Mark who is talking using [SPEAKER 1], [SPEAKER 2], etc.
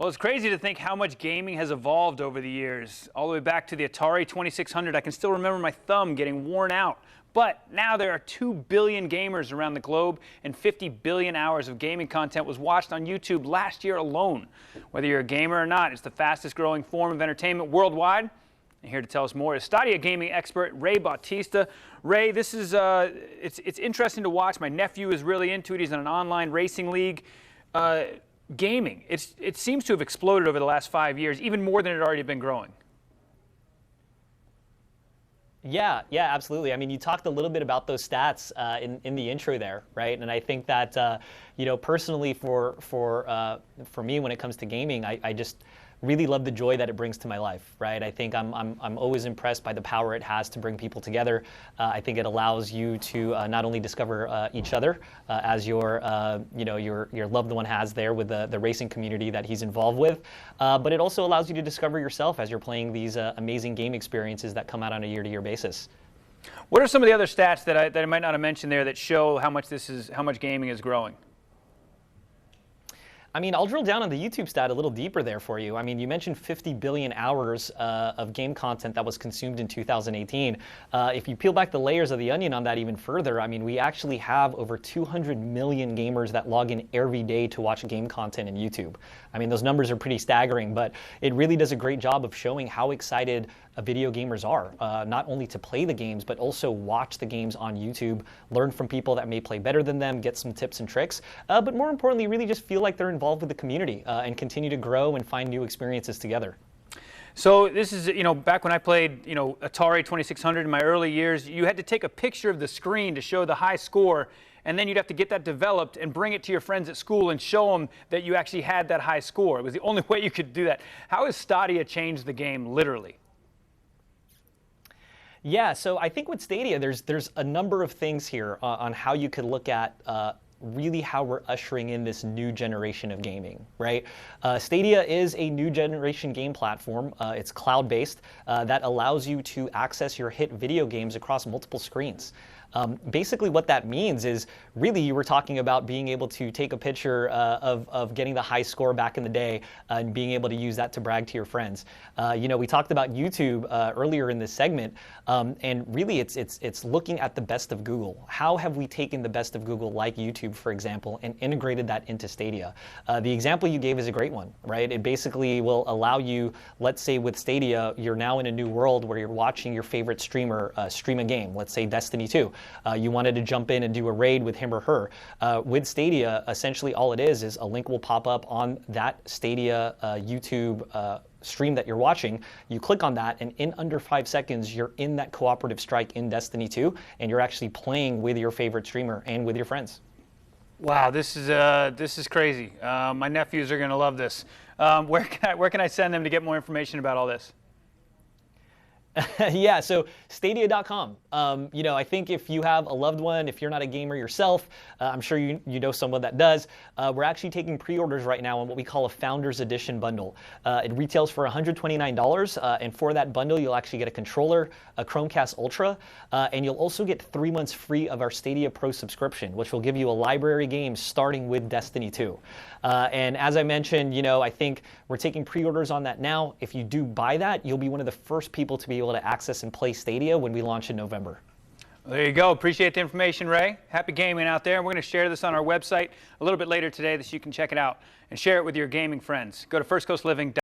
[SPEAKER 1] Well, it's crazy to think how much gaming has evolved over the years. All the way back to the Atari 2600, I can still remember my thumb getting worn out. But now there are 2 billion gamers around the globe, and 50 billion hours of gaming content was watched on YouTube last year alone. Whether you're a gamer or not, it's the fastest growing form of entertainment worldwide. And here to tell us more is Stadia gaming expert Ray Bautista. Ray, this is it's interesting to watch. My nephew is really into it. He's in an online racing league. Gaming, it seems to have exploded over the last 5 years, even more than it had already been growing.
[SPEAKER 2] Yeah, absolutely. I mean, you talked a little bit about those stats in the intro there, right? And I think that personally for me, when it comes to gaming, I just really love the joy that it brings to my life, right? I think I'm always impressed by the power it has to bring people together. I think it allows you to not only discover each other as your loved one has there with the racing community that he's involved with, but it also allows you to discover yourself as you're playing these amazing game experiences that come out on a year-to-year basis.
[SPEAKER 1] What are some of the other stats that I might not have mentioned there that show how much gaming is growing?
[SPEAKER 2] I mean, I'll drill down on the YouTube stat a little deeper there for you. I mean, you mentioned 50 billion hours of game content that was consumed in 2018. If you peel back the layers of the onion on that even further, I mean, we actually have over 200 million gamers that log in every day to watch game content in YouTube. I mean, those numbers are pretty staggering, but it really does a great job of showing how excited video gamers are, not only to play the games, but also watch the games on YouTube, learn from people that may play better than them, get some tips and tricks, but more importantly, really just feel like they're involved with the community and continue to grow and find new experiences together.
[SPEAKER 1] So this is, back when I played, Atari 2600 in my early years, you had to take a picture of the screen to show the high score, and then you'd have to get that developed and bring it to your friends at school and show them that you actually had that high score. It was the only way you could do that. How has Stadia changed the game, literally?
[SPEAKER 2] Yeah, so I think with Stadia, there's a number of things here on how you could look at really how we're ushering in this new generation of gaming, right? Stadia is a new generation game platform. It's cloud-based that allows you to access your hit video games across multiple screens. Basically what that means is really you were talking about being able to take a picture of getting the high score back in the day and being able to use that to brag to your friends. We talked about YouTube earlier in this segment, and really it's looking at the best of Google. How have we taken the best of Google, like YouTube, for example, and integrated that into Stadia? The example you gave is a great one, right? It basically will allow you, let's say with Stadia, you're now in a new world where you're watching your favorite streamer stream a game, let's say Destiny 2. You wanted to jump in and do a raid with him or her. With Stadia, essentially all it is a link will pop up on that Stadia YouTube stream that you're watching. You click on that, and in under 5 seconds, you're in that cooperative strike in Destiny 2, and you're actually playing with your favorite streamer and with your friends.
[SPEAKER 1] Wow, this is crazy. My nephews are going to love this. Where can I send them to get more information about all this?
[SPEAKER 2] Yeah, so Stadia.com. I think if you have a loved one, if you're not a gamer yourself, I'm sure you know someone that does. We're actually taking pre-orders right now on what we call a Founders Edition bundle. It retails for $129, and for that bundle, you'll actually get a controller, a Chromecast Ultra, and you'll also get 3 months free of our Stadia Pro subscription, which will give you a library of games starting with Destiny 2. And as I mentioned, I think we're taking pre-orders on that now. If you do buy that, you'll be one of the first people to be able to access and play Stadia when we launch in November.
[SPEAKER 1] Well, there you go. Appreciate the information, Ray. Happy gaming out there. We're going to share this on our website a little bit later today so you can check it out and share it with your gaming friends. Go to firstcoastliving.com.